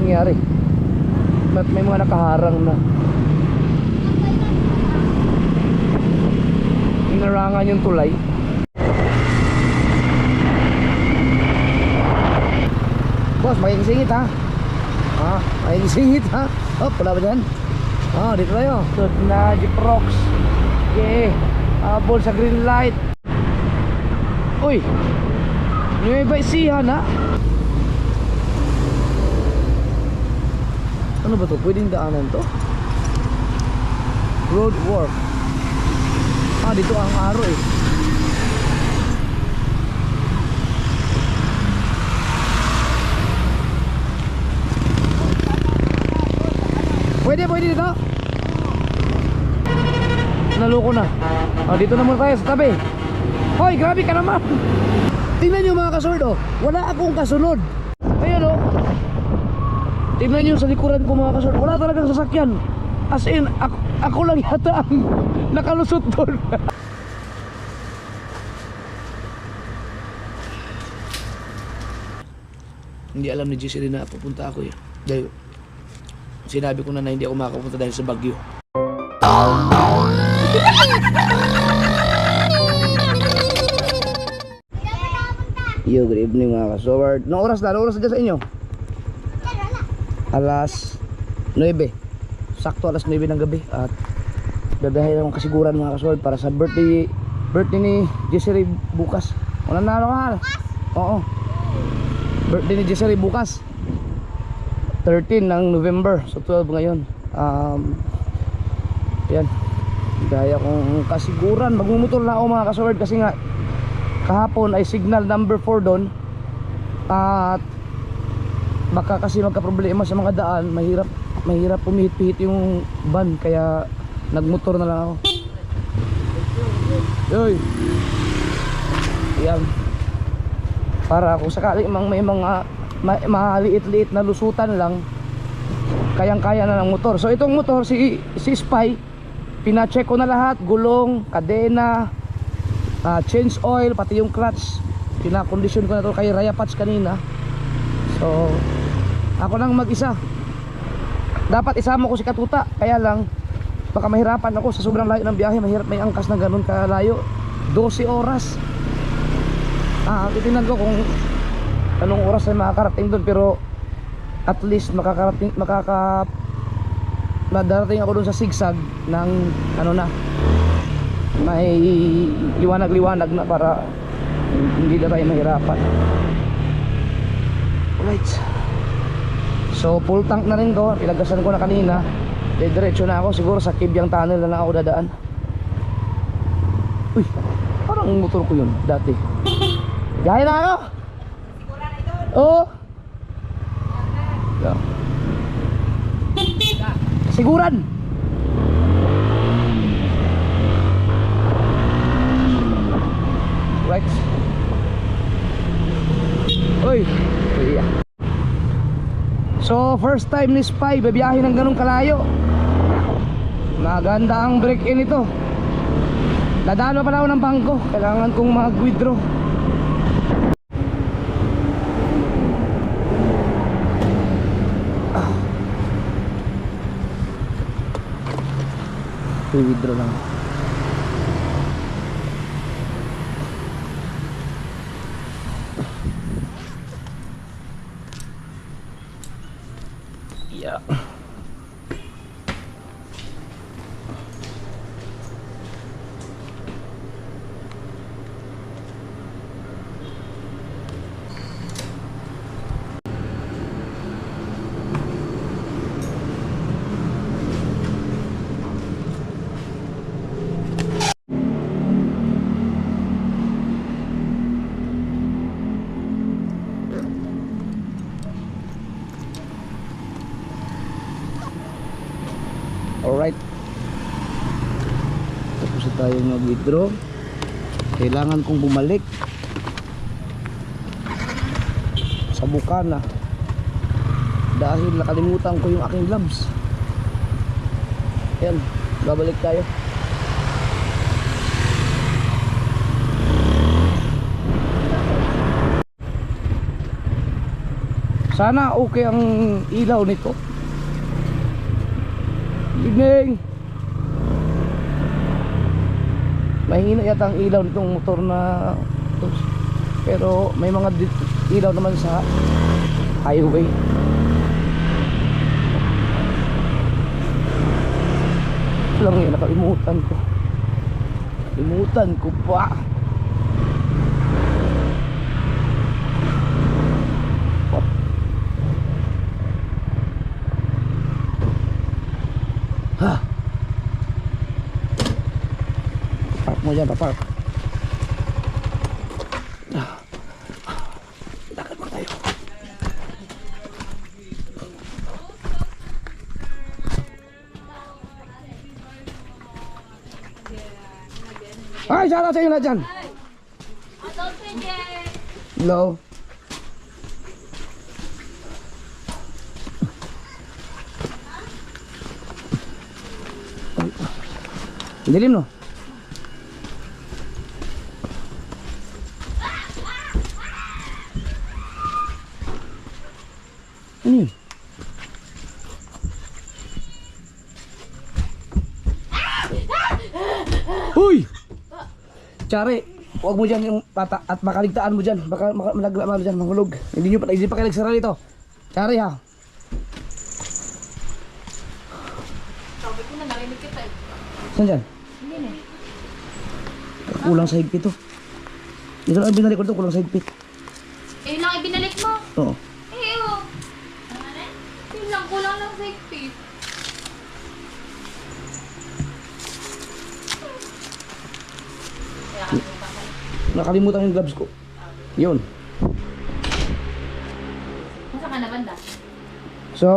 nangyari. Ba't may mga nakaharang na? Inarangan yung tulay. Boss, makikisingit ha. Makikisingit ha. Oh, wala ba dyan? Dito tayo. Ito na Jeep Rocks. Okay, habol sa green light. Uy, Nueva Ecija na. Ano ba to? Pwedeng daanan to? Road work. Dito ang araw eh. Pwede dito. Naloko na. Dito na muna tayo sa tabi. Hoy, grabe ka naman. Tingnan nyo mga kasurd, wala akong kasunod. Ayan tingnan nyo sa likuran ko mga kasurd, wala talagang sasakyan. As in, ako lang yata ang nakalusot doon. Hindi alam ni JC rin na pupunta ako dahil sinabi ko na hindi ako makapunta dahil sa bagyo. Yo, good evening mga kasoward. Anong oras na? Anong oras na dyan sa inyo? Alas 9. Sakto alas 9 ng gabi. At babahay akong kasiguran mga kasoward para sa birthday ni Jessery bukas. Wala na mahal. Oo. Birthday ni Jessery bukas 13 ng November. So 12 ngayon. Yan. Gaya kong kasiguran. Magmumotor na ako mga kasoward kasi nga kahapon ay signal number 4 doon. At baka kasi magka-problema sa mga daan. Mahirap pumihit-pihit yung van. Kaya nagmotor na lang ako. Yoy. Yan. Para kung sakali may mga maliit-liit na lusutan lang, kayang-kaya na ng motor. So itong motor, si Spy, pina-check ko na lahat. Gulong, kadena, change oil, pati yung clutch. Pina-condition ko na to kay Raya Patch kanina. So ako lang mag-isa. Dapat isama ko si Katuta. Kaya lang baka mahirapan ako sa sobrang layo ng biyahe. Mahirap may angkas na ganun kalayo. 12 oras. Titingnan ko kung anong oras ay makakarating doon. Pero at least madarating ako doon sa sigsag ng may liwanag na para hindi na tayo mahirapan. Alright. So full tank na rin to. Pinagasan ko na kanina. Diretso na ako. Siguro sa Kibyang Tunnel na lang ako dadaan. Uy, parang motor ko yun dati. Gaya na ako. Oo. Siguran. Right. Uy. Yeah. So first time ni Spy babiyahin ng ganung kalayo. Maganda ang break in ito. Dadaan pa na ako ng bangko. Kailangan kong mag-withdraw. I-withdraw lang. Yeah. Alright. Tapos na tayong mag-withdraw. Kailangan kong bumalik sa Bukana dahil nakalimutan ko yung aking gloves. Ayan, babalik tayo. Sana okay ang ilaw nito. Evening. Mahina yata ang ilaw nitong motor na to. Pero may mga ilaw naman sa highway. Lang yun, nakalimutan ko. Nakalimutan ko pa. Ha? Park mo dyan, park. Lakad mo tayo. Ay, shoutout sa inyo na dyan. Hello. Dilim no? Ano yun? Uy! Tsari, huwag mo dyan yung tata at makaligtaan mo dyan. Baka malagla mo dyan, mahulog. Hindi pa kayo nagsara dito. Tsari ha. Sabi ko na narinig kita eh. Saan dyan? Hindi na. Kulang sa higpit to. Ito lang binalik ko ito, kulang sa higpit. Eh, yun lang ibinalik mo. Oo. Eh, oh. Yun lang, kulang lang sa higpit. Kaya kalimutan ko. Nakalimutan yung gloves ko. Yun. Nasaan ka na banda? Sa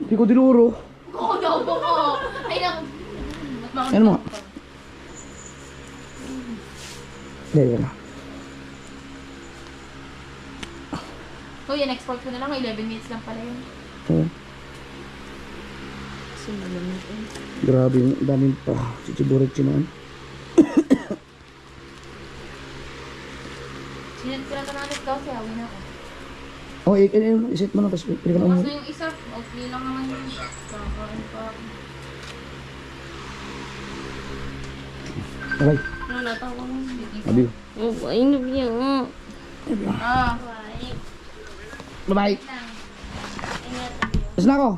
Pico de Oro. Oo, daw po ko. Ay, lang. Ano mo? Dahil ka na. So, yan, export ko na lang. 11 minutes lang pala yun. Oo. Kasi malamig eh. Grabe yung daming pa. Chichiburit chinan. Sinad ko lang naman kasi hawin ako. Oh, isit mo na. Tapos pili ka na Bukas umuwi. na yung isa. Okay lang naman yun. Kakain pa ako. Okay. Ano natawa mo? Abiyo. Oh, ay nabiya nga. Ah. Bye-bye. Tapos na ako.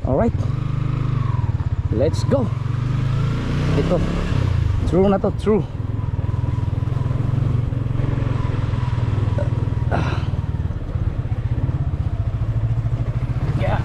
Alright. Let's go. Ito. True na to, true. Yeah.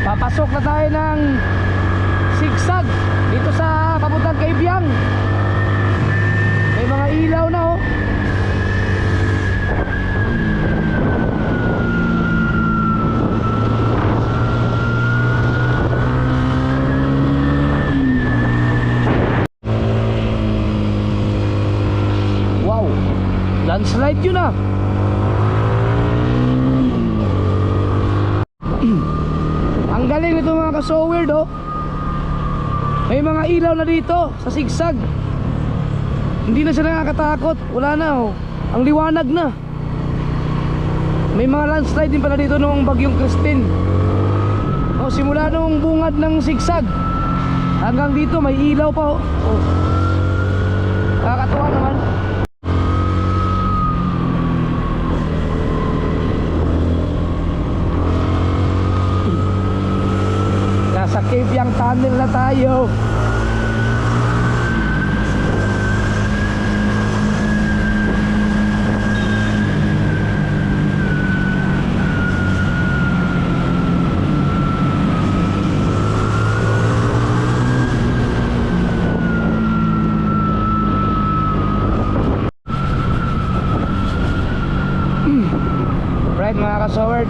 Papasok na tayo ng sigsag dito sa papuntang Kaibiyang. Landslide yun ah. Ang galing nito mga ka-so-weird oh. May mga ilaw na dito sa sigsag. Hindi na siya nakakatakot. Wala na oh. Ang liwanag na. May mga landslide din pala dito noong bagyong Christine. Oh, simula noong bungad ng sigsag hanggang dito may ilaw pa oh. Oh. Nakakatuwa naman. Nasa Cavyang Tunnel na tayo. Right mga ka-soward,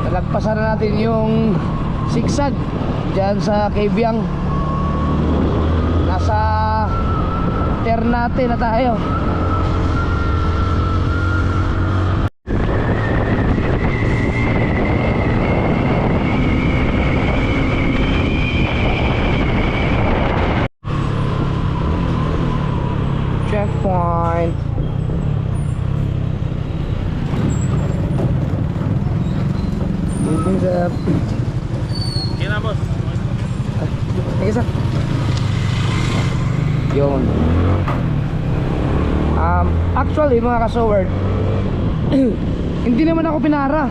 nalagpasan na natin yung sigsag dyan sa Cavyang. Nasa Ternate na tayo. Checkpoint. Moving up. Okay na, boss. Sige sir. Yun. Actually mga ka-soward, hindi naman ako pinara.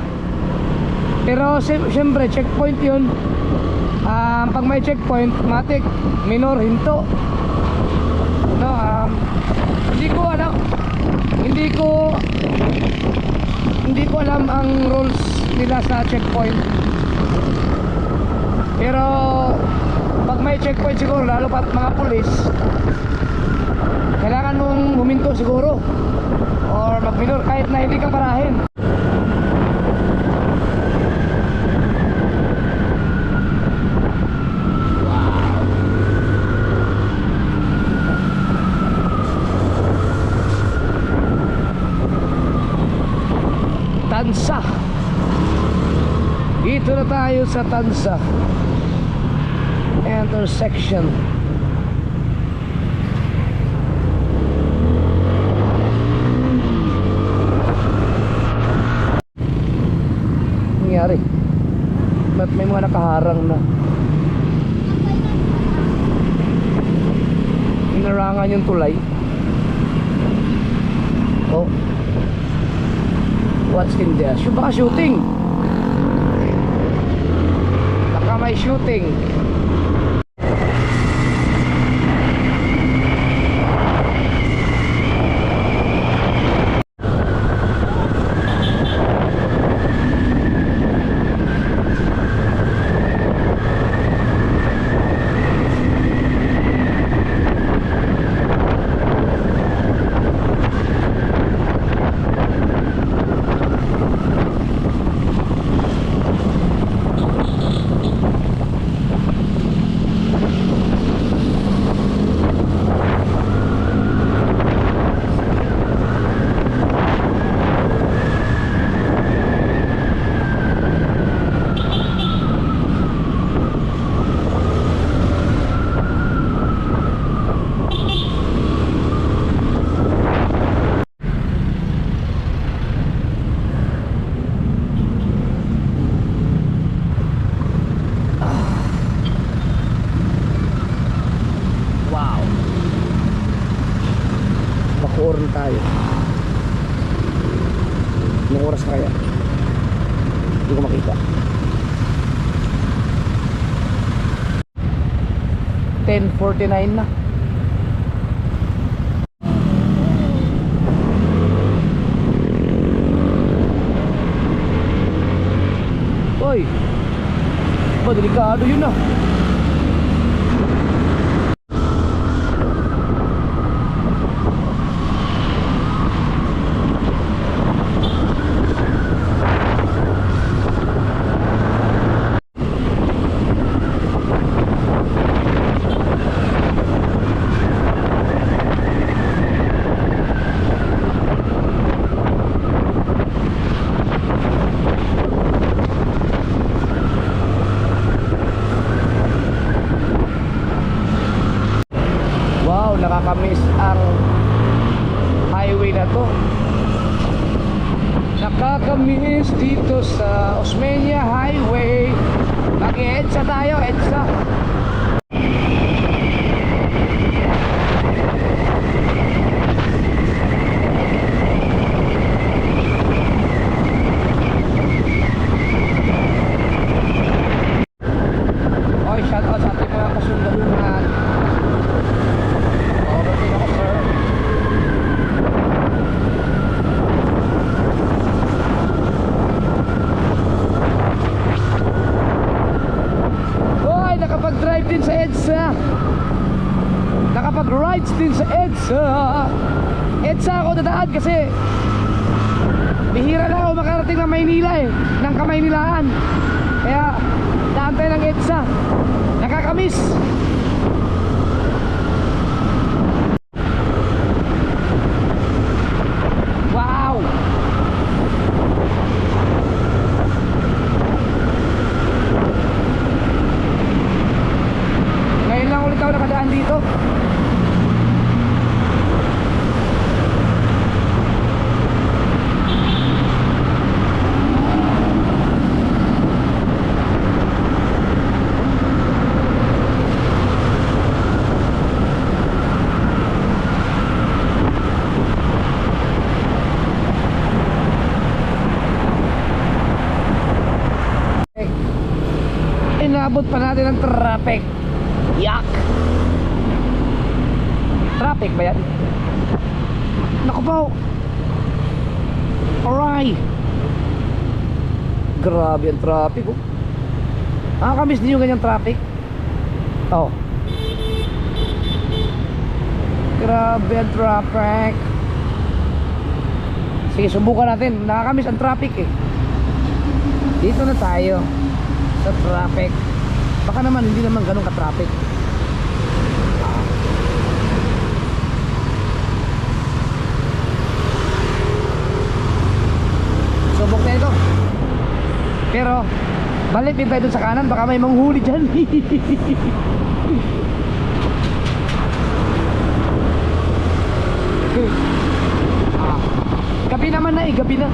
Pero siyempre checkpoint yun. Pag may checkpoint, matik, minor, hinto. No, hindi ko alam ang rules nila sa checkpoint. Pero pag may checkpoint siguro, lalo pat mga pulis, kailangan mong huminto siguro or mag-minor kahit na hindi ka parahin. Tansa. Dito na tayo sa Tansa intersection. Nangyari? Ba't may mga nakaharang na? Inarangan yung tulay. Oh, what's in there? Baka shooting. Baka may shooting. Naka-oran tayo. Anong oras kaya? Hindi ko makita. 10:49 na. Oy, ba delikado yun ah. Wow, nakakamiss ang highway na to. Nakakamiss dito sa Osmeña Highway. Mag-EDSA tayo, EDSA. Oy, shout out sa ating mga kasundaluhan. Overtaking ako, sir. Hoy, nakapag-drive din sa EDSA. Nakapag-rides din sa EDSA. EDSA ako dadaan kasi bihira na ako makarating ng Maynila ng Kamaynilaan. Kaya daan tayo ng EDSA. Nakakamiss. Wow. Ngayon lang ulit ako nakadaan dito. Inabot pa natin ang traffic. Yak. Traffic ba yan? Naku po. Alright. Grabe ang traffic, oh. Nakakamiss din yung ganyang traffic. Oh. Grabe ang traffic. Sige, subukan natin. Nakakamiss ang traffic eh. Dito na tayo sa traffic. Baka naman hindi naman ganun ka-traffic. Subok na ito. Pero balik din tayo dun sa kanan, baka may manghuli dyan. Gabi naman na eh, gabi na.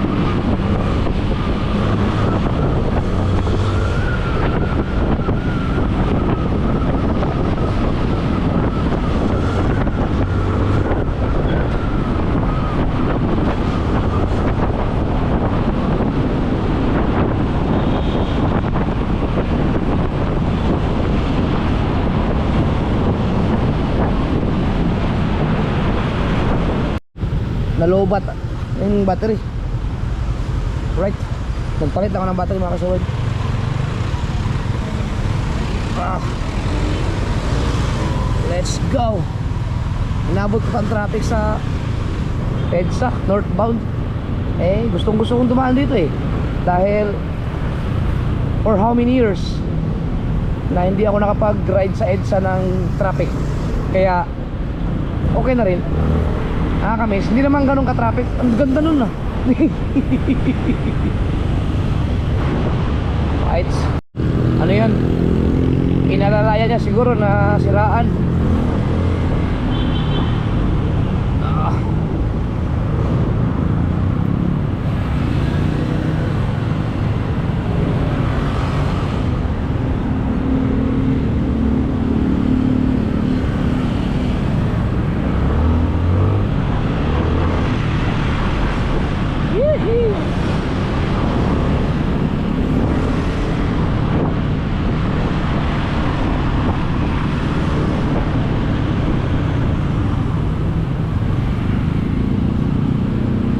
Nalobat yung battery. Right. Nagpalit ako ng battery, mga kasuwad. Let's go. Inabot ko pang traffic sa EDSA northbound. Eh, gustong gusto kong dumaan dito eh. Dahil for how many years na hindi ako nakapag-ride sa EDSA ng traffic. Kaya okay na rin. Nakakamiss. Hindi naman ganun ka-traffic. Ang ganda nun ah. Right. Ano yan? Inalalaya niya siguro na siraan.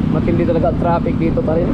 Matindi talaga ang traffic dito pa rin.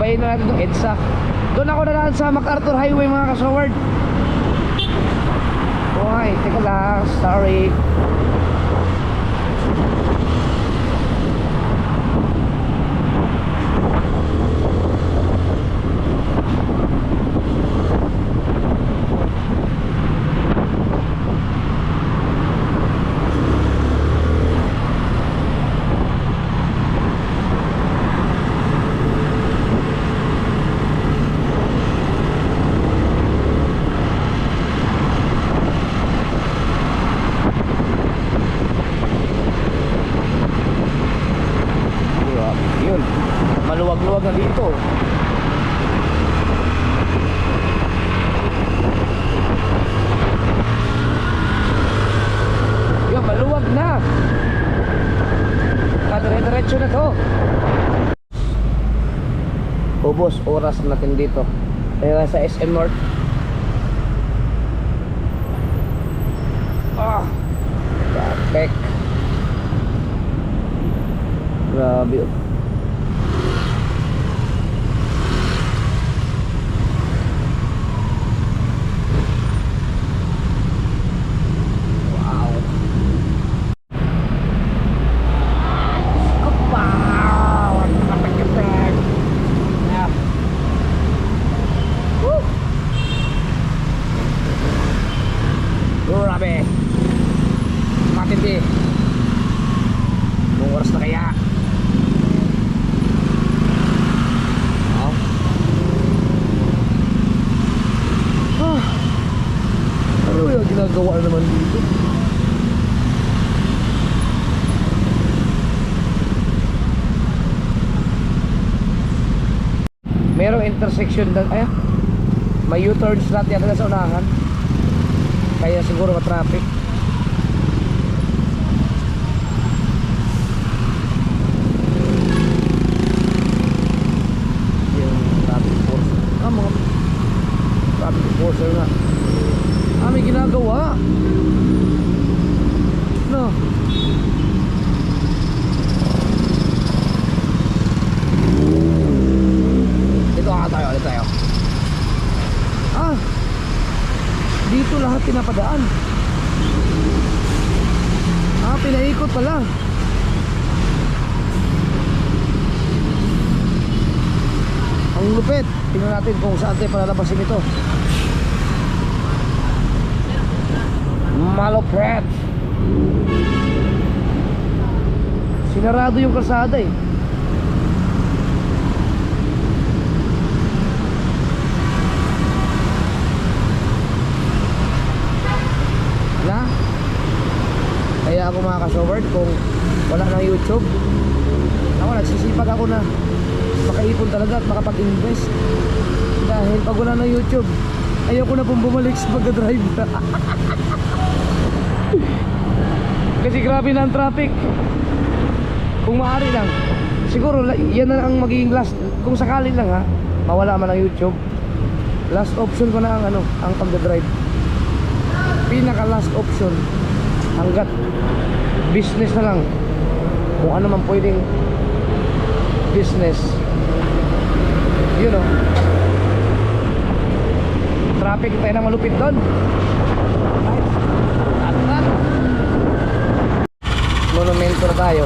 sabayin na natin itong EDSA. Doon ako nalaan sa MacArthur Highway mga kasaward. Okay, teka lang, sorry. Yun, maluwag-luwag na dito. Yun, maluwag na. Kadire-diretso na to. Ubos oras natin dito. Kaya sa SM North. Traffic. Grabe. Grabe. Matindi. Buong oras na kaya. Oh. Ano yung ginagawa naman dito? Merong intersection na, ay, may U-turn slot yata sa unahan. Kaya siguro ma-traffic. Yung traffic force. Mga traffic enforcer nga. May ginagawa. No. Dito tayo. Dito lahat pinapadaan. Pinaikot pala. Ang lupit. Tingnan natin kung saan tayo palalabasin ito. Malupit. Sinarado yung kalsada eh. Kaya ako mga kasoward, kung wala ng YouTube, ako nagsisipag ako na makaipon talaga at makapag-invest. Dahil pag wala ng YouTube, ayoko na pong bumalik sa pagdadrive. Kasi grabe na ang traffic. Kung maaari lang, siguro yan na ang magiging last. Kung sakali lang ha, mawala man ang YouTube, last option ko na ang pagdadrive. Pinaka last option. Hanggat business na lang, kung ano man pwedeng business, you know, traffic tayo na malupit doon. Monumento na tayo.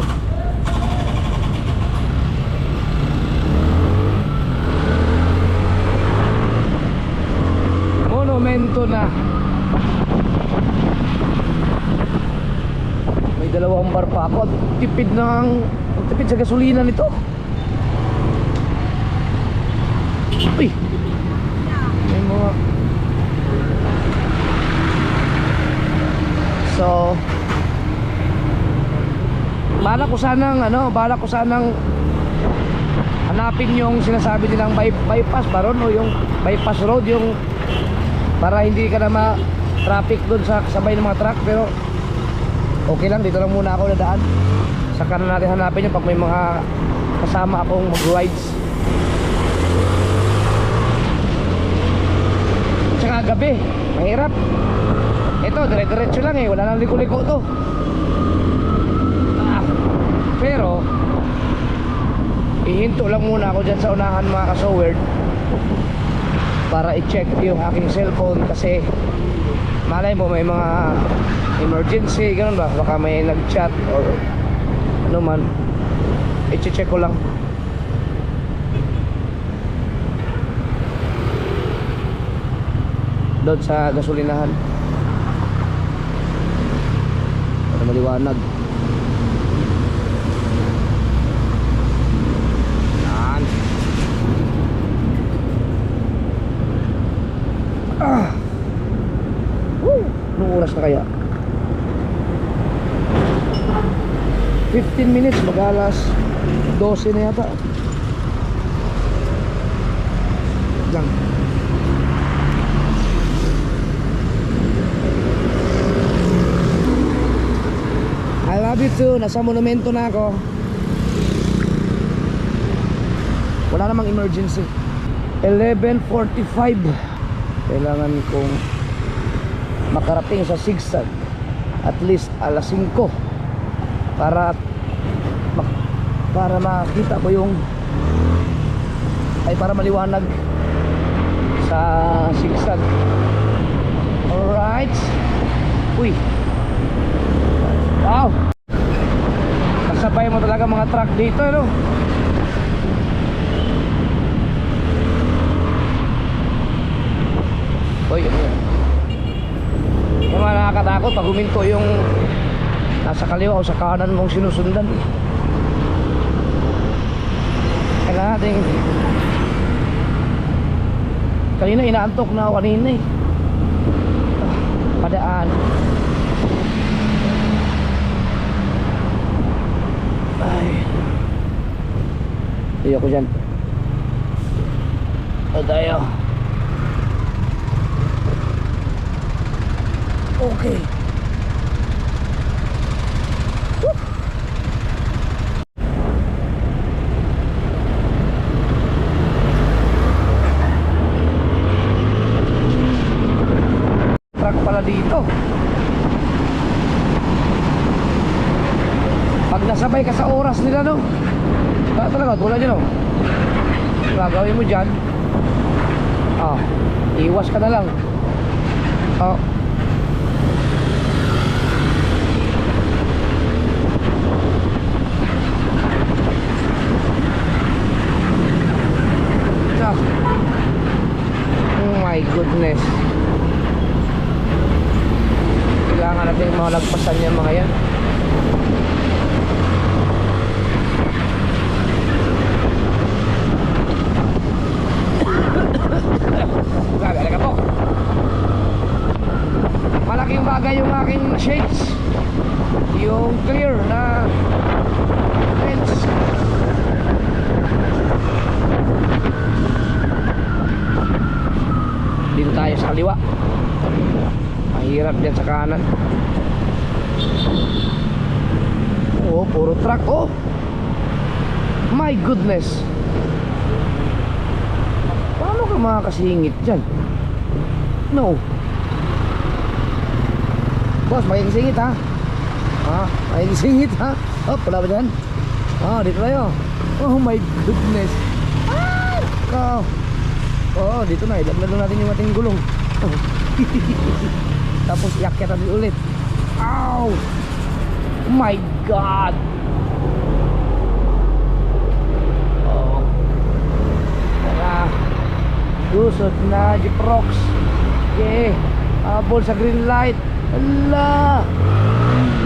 Monumento na. Dalawang bar pa ako. Tipid sa gasolina nito. Uy, may mga. So bala ko sanang hanapin yung sinasabi nilang bypass ba ron, o yung bypass road, yung para hindi ka na ma-traffic doon sa kasabay ng mga truck. Pero okay lang, dito lang muna ako nadaan. Saka na natin hanapin yung pag may mga kasama akong mag-rides. Tsaka gabi, mahirap. Ito, dire-diretso lang wala nang liko-liko to. Pero Hihinto lang muna ako dyan sa unahan mga kasowerd para i-check yung aking cellphone kasi malay mo may mga emergency, ganun ba? Baka may nag-chat or ano man, i-check ko lang. Doon sa gasolinahan para maliwanag. Yan. Anong oras na kaya? 15 minutes, mag-alas 12 na yata lang. I love you too. Nasa monumento na ako. Wala namang emergency. 11:45. Kailangan kong makarating sa Sigsag at least alas 5 para makita ko yung para maliwanag sa Sigsag. Alright. Uy, wow, kasabay mo talaga mga truck dito, no? Uy, ano yan? Yung mga nakakatakot pag huminto yung nasa kaliwa o sa kanan mong sinusundan. Kailangan natin, kanina inaantok na ako kanina eh. Padaan. Ay, hindi ako dyan. O tayo. Okay. Woo! Truck pala dito. Pag nasabay ka sa oras nila, no? Talaga, tulad yun, no? Gagawin mo dyan, iwas ka na lang. Oh my goodness. Kailangan natin malagpasan yung mga yan. Grabe, alaga po. Malaking bagay yung aking shades. Yung clear na lens. Dito tayo sa kaliwa. Mahirap dyan sa kanan. Oh, puro truck. Oh, my goodness. Paano ka makakasingit dyan? No. Boss, makikisingit ha. Makikisingit ha. Oh, pala ba dyan? Dito tayo. Oh my goodness. Oo, dito na. Ilaglag natin yung ating gulong. Tapos iakyat natin ulit. Ow! Oh my God! Tara. Lusot na Jeep Rocks. Okay. Habol sa green light. Ala!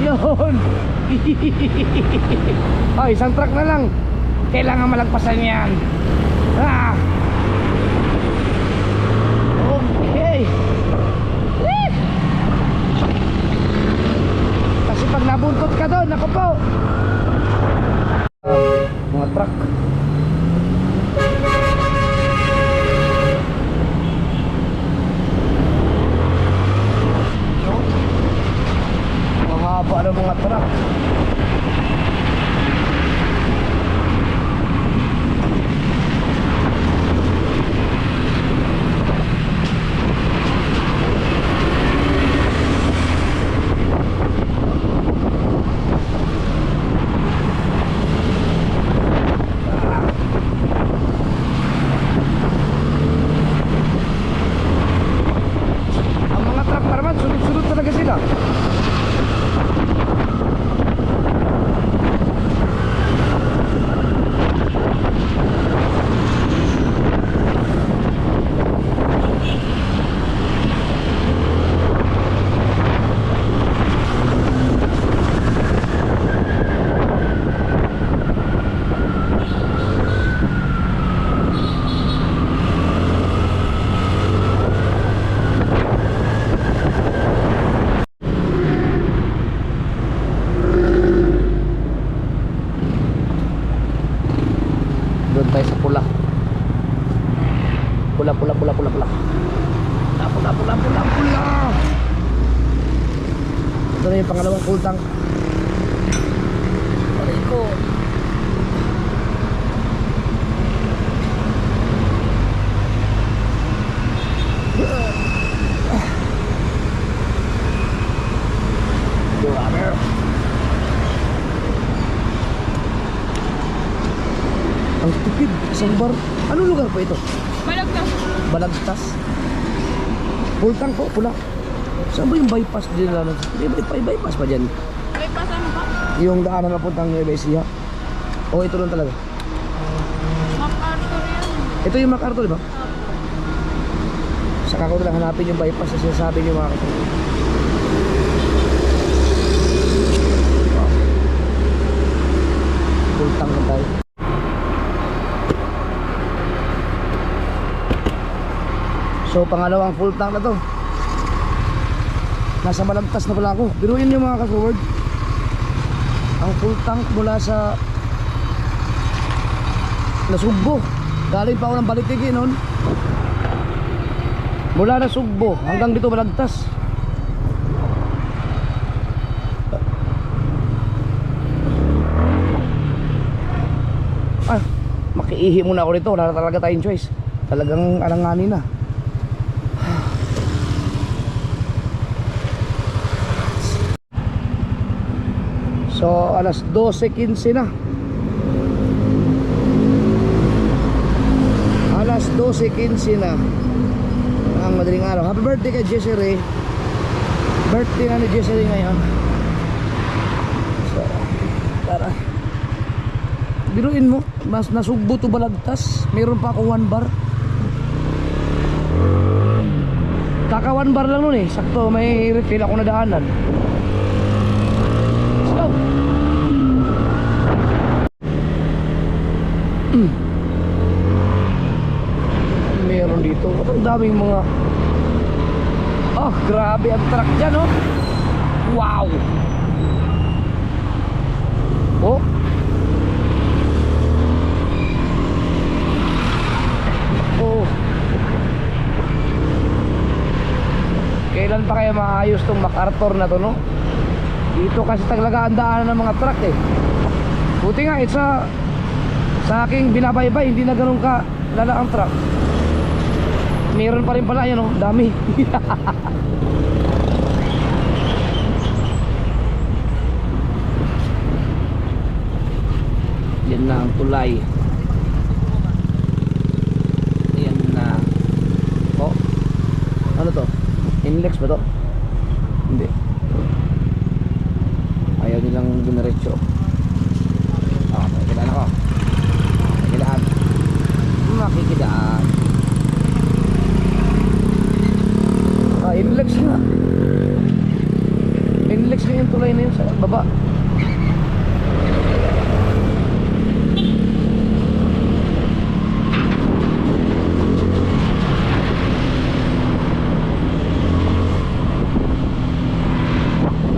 Yun! Isang truck na lang. Kailangan malagpasan yan. Okay. Kasi pag nabuntot ka doon, ako po. Mga truck. Mahaba na mga truck. pangalawang full tank. Aray ko. Grabe. Ang tipid, isang bar. Anong lugar po ito? Balagtas. Balagtas. Full tank po, pula. Saan ba yung bypass din na? May bypass pa dyan. May pasan pa. Yung daanan na puntang Nueva Ecija. O ito lang talaga. MacArthur yan. Ito yung MacArthur, di ba? Saka ko lang hanapin yung bypass na sinasabi niyo mga kapatid. Wow. Full tank lang tayo. So pangalawang full tank na to. Nasa Balagtas na pala ako. Biruin niyo mga ka-forward. Ang full tank mula sa Nasugbo. Galing pa ako ng Balitigi noon. Mula na Sugbo hanggang dito Balagtas. Makiihi muna ako dito. Wala na talaga tayong choice. Talagang alanganin na. So alas 12:15 na. Alas 12:15 na ang madaling araw. Happy birthday kay Jessie Ray. Birthday na ni Jessie Ray ngayon. So tara. Biruin mo, mas Nasugbo to Balagtas. Meron pa akong 1 bar. Kaka 1 bar lang nun eh. Sakto may refill ako na daanan. Let's go. Meron dito. Ang daming mga grabe ang truck dyan oh. Wow. Oh. Oh. Kailan pa kaya maayos tong MacArthur na to no? Dito kasi talaga ang daanan ng mga truck eh. Buti nga sa aking binabaybay hindi na ganun ka lala ang truck. Meron pa rin pala yan oh, dami. Yan na ang tulay. Yan na. Oh. Ano to? Inlex ba to? Hindi. Ayaw nilang dumiretso. Makikidaan ako. Makikidaan. Makikidaan. Inlex nga. Inlex nga yung tulay na yun sa baba.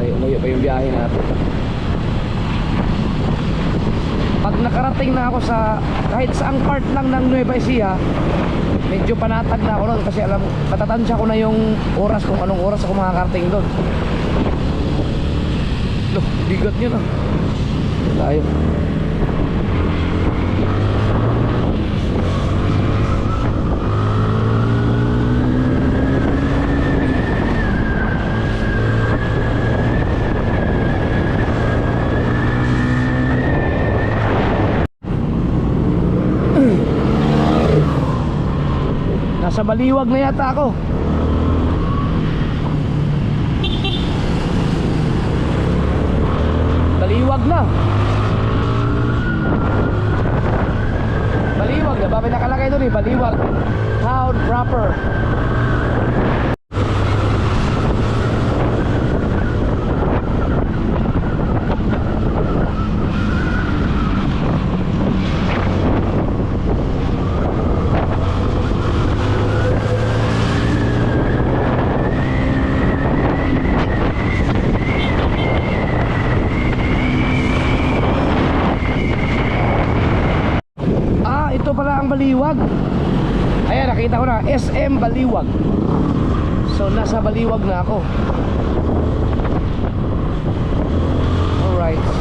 Layo pa yung biyahe natin. Pag nakarating na ako sa kahit saang part lang ng Nueva Ecija, medyo panatag na ako nun kasi alam, matatansya ko na yung oras kung anong oras ako makakarating doon. Loh, bigat nyo na. Tayo. Nasa Baliwag na yata ako. Baliwag na. Baliwag na. Bakit nakalagay doon eh? Baliwag Town proper. Ito pala ang Baliwag. Ayan, nakita ko na SM Baliwag. So nasa Baliwag na ako. rights.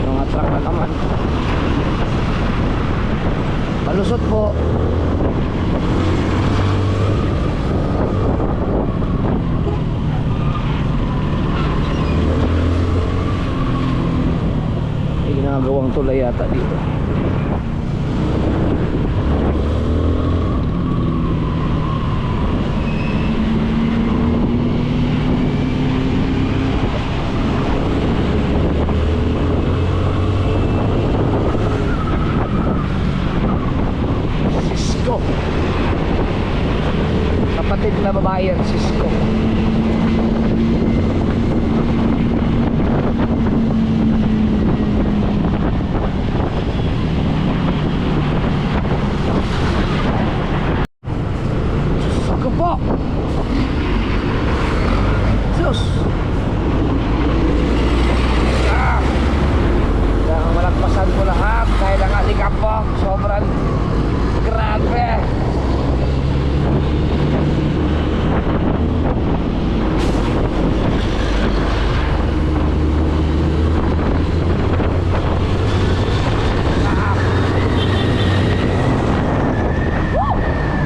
Mga truck na naman. Malusot po. May ginagawang tulay yata dito. Cisco. Kapatid na babae yan, Cisco. Ako po. Sus. Ah. Kaya malagpasan ko lahat dahil ang alikap po sobrang grabe.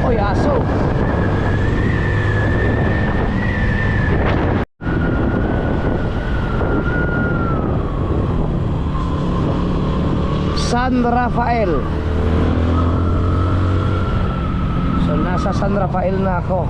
Oy, aso. San Rafael. So nasa San Rafael na ako.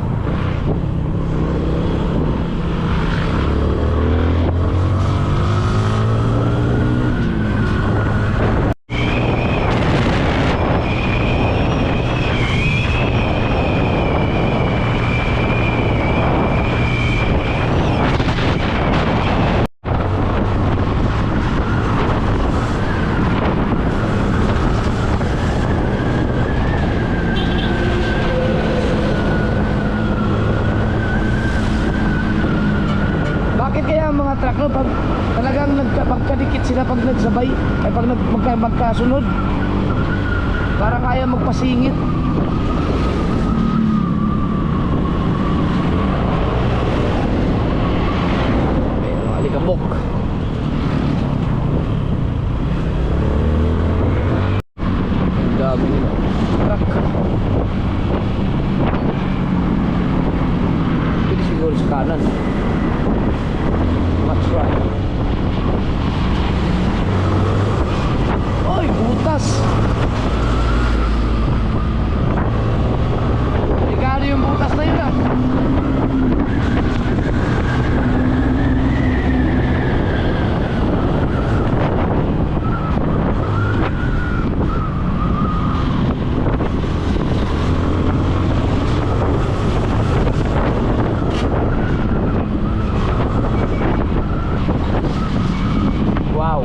Bakit kaya ang mga truck no, pag talagang magkadikit sila pag nagsabay ay pag magkasunod parang kaya magpasingit. Ayun, mga alikabok. Ang dami nila truck. Pwede siguro sa kanan. That's right. Oy, butas. Ligado yung butas na yun ah. Wow.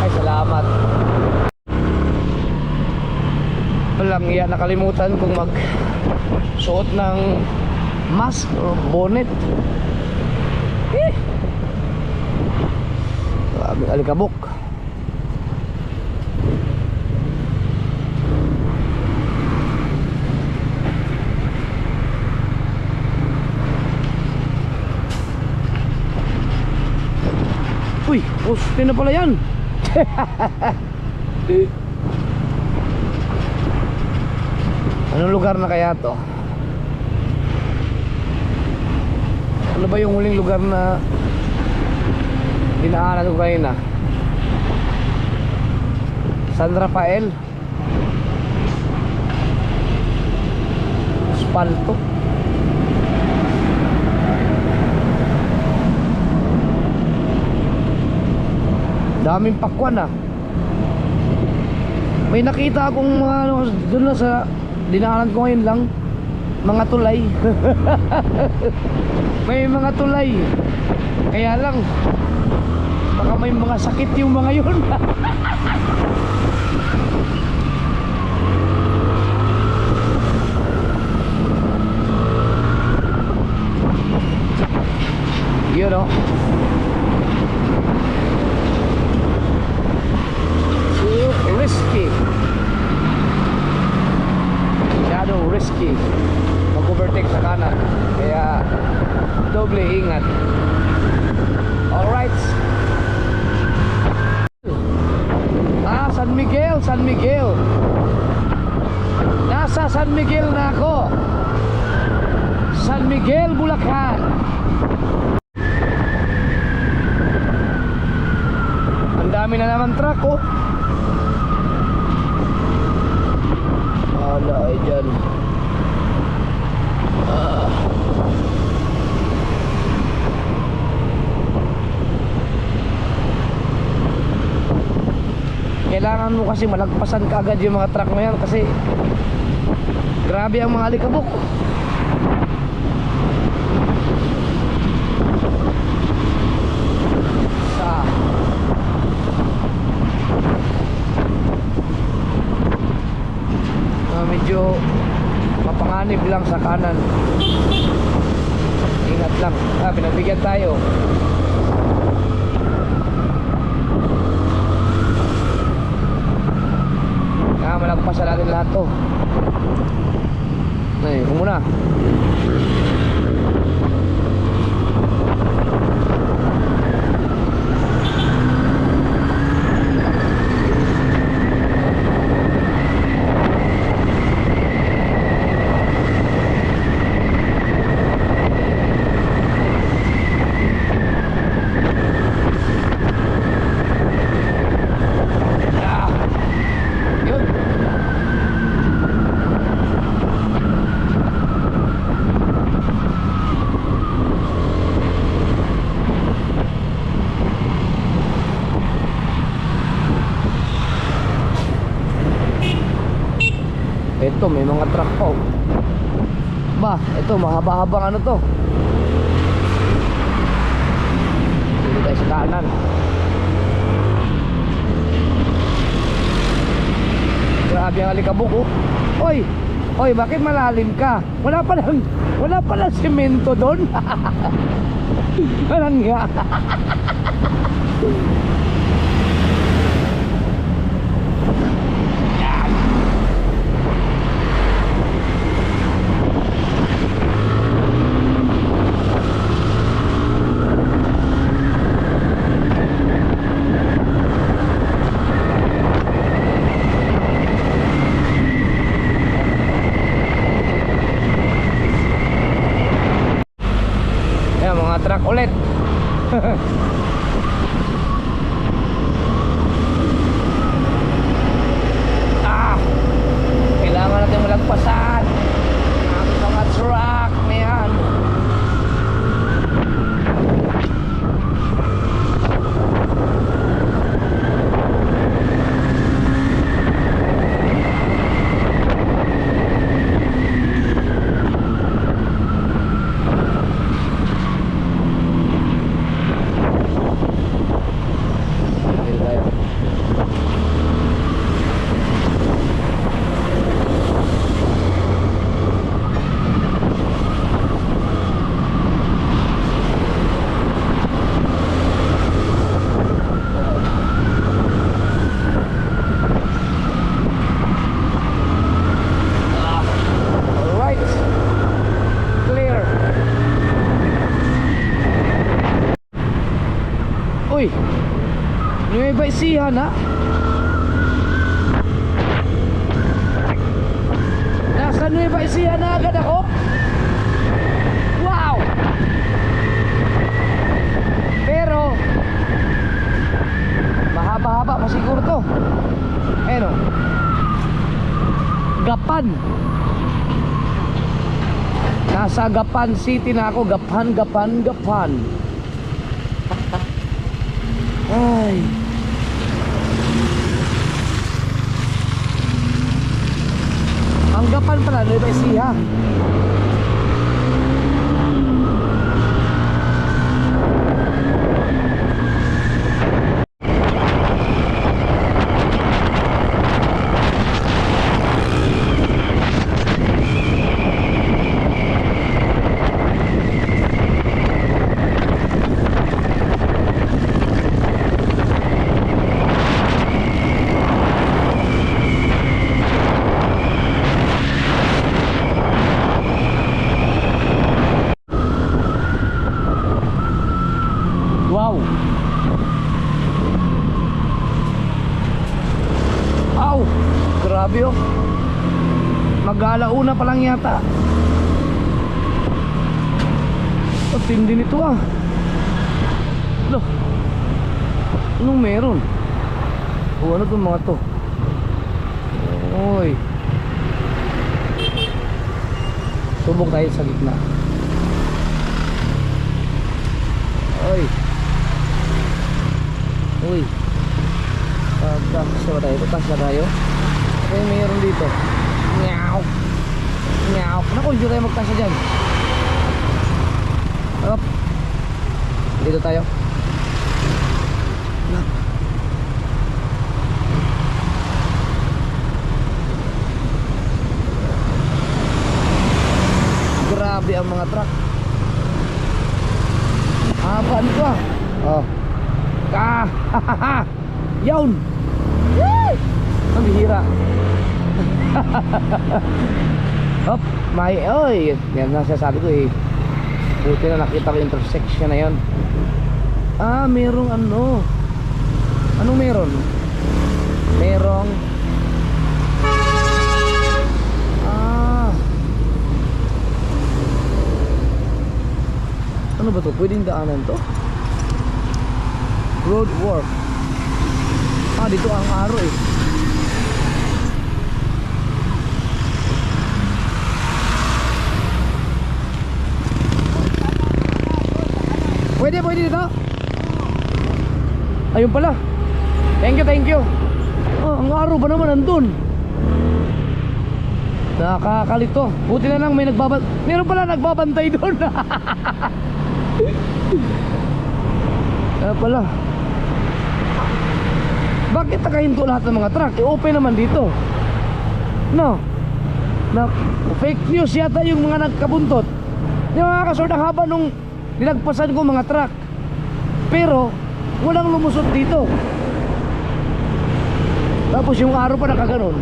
Ay, salamat. Walang iya, nakalimutan kong mag suot ng mask o bonnet. Grabe, alikabok. Uy, poste na pala yan. Anong lugar na kaya to? Ano ba yung huling lugar na dinaanan ko kanina? San Rafael. Espalto. Daming pakwan ah. May nakita akong mga ano, doon na sa dinaanan ko ngayon lang, mga tulay. May mga tulay. Kaya lang baka may mga sakit yung mga yun. Yun o. Too risky. Masyadong risky mag-overtake sa kanan. Kaya doble ingat. Alright. San Miguel, San Miguel. Nasa San Miguel na ako. San Miguel, Bulacan. Ang dami na naman truck oh. Wala ay dyan. Kailangan mo kasi malagpasan ka agad yung mga truck na yan kasi grabe ang mga alikabok. Medyo mapanganib lang sa kanan. Ingat lang. Pinagbigyan tayo. Malagpasan natin lahat to. Ay, kumuna. Ito may mga truck pa oh. Ba, ito mahaba-habang ano to. Dito tayo sa kanan. Grabe ang alikabok oh. Oy, oy, bakit malalim ka? Wala palang semento doon. Walang nga. Truck ulit. Kailangan natin malagpasan ang mga truck na yan. Uy, Nueva Ecija na. Nasa Nueva Ecija na agad ako. Wow. Pero mahaba-haba pa siguro to. Ano? Gapan. Nasa Gapan City na ako. Gapan. Ay. Ang Gapan pala, Nueva Ecija. Grabe oh. Mag-alauna pa lang yata. Oh, tindi nito ah. Loh. Anong meron? Oh, ano itong mga to? Oy. Subok tayo sa gitna. Oy. Uy. Pagkakasya tayo. Pagkakasya tayo. Okay, mayroon dito. Meow. Meow. Naku, hindi tayo magkasya dyan. Up. Dito tayo. Grabe ang mga truck. Habaan ko ah. Oh. Yawn. Ang bihira. Hop, may oy. Yan na sasabi ko eh. Buti na nakita ko yung intersection na yon. Ah, merong ano. Anong meron? Merong ano ba to? Pwedeng daanan to? Road work. Ah, dito ang araw eh. Pwede dito? Ayun pala. Thank you. Oh, ang araw ba naman nandun? Nakakalito. Buti na lang may meron pala nagbabantay doon. Kaya pala. Bakit nakahinto lahat ng mga truck? I-open naman dito. No. Fake news yata yung mga nagkabuntot. Di mga kasord, ang haba nung nilagpasan ko mga truck. Pero walang lumusot dito. Tapos yung araw pa nakaganon.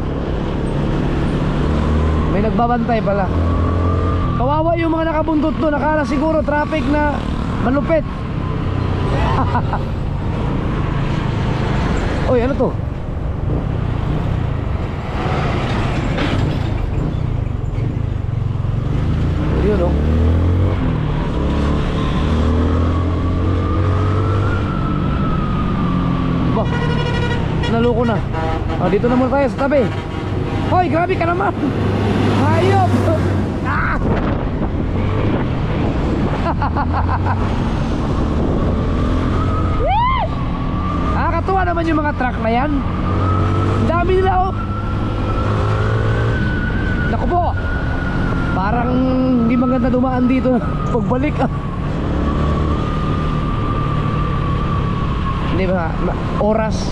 May nagbabantay pala. Kawawa yung mga nakabuntot doon. Nakala siguro traffic na malupit. Oy, ano to? Yun oh. Bah, naloko na. Dito na muna tayo sa tabi. Hoy, grabe ka naman. Hayop. Ah! Nakakatuwa naman yung mga truck na yan. Dami nila oh. Naku po. Parang hindi maganda dumaan dito pagbalik ah. Hindi ba oras.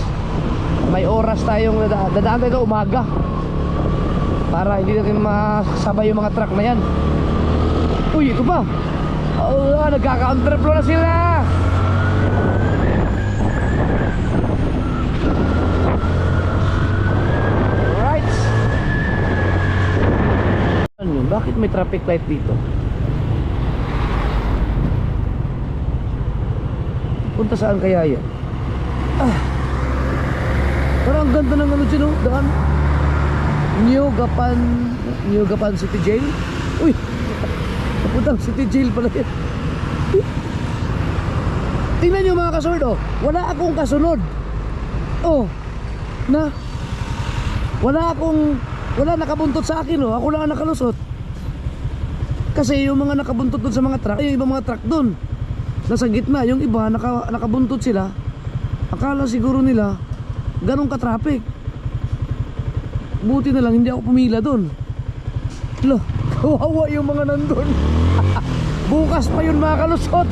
May oras tayong dadaan tayo umaga para hindi natin masabay yung mga truck na yan. Uy, ito pa. Oh, nagkaka-counterflow na sila. Right. Ano yun? Bakit may traffic light dito? Punta saan kaya yan? Ah. Parang ang ganda ng ano dyan oh, daan. New Gapan City Jail. Uy, napuntang City Jail pala yan. Tingnan nyo mga kasord oh. Wala akong kasunod. Oh, na wala nakabuntot sa akin oh. Ako lang ang nakalusot. Kasi yung mga nakabuntot dun sa mga truck, yung ibang mga truck dun nasa gitna, yung iba nakabuntot sila. Akala siguro nila ganun ka-traffic. Buti na lang hindi ako pumila doon. Loh, kawawa yung mga nandun. Bukas pa yun mga kalusot.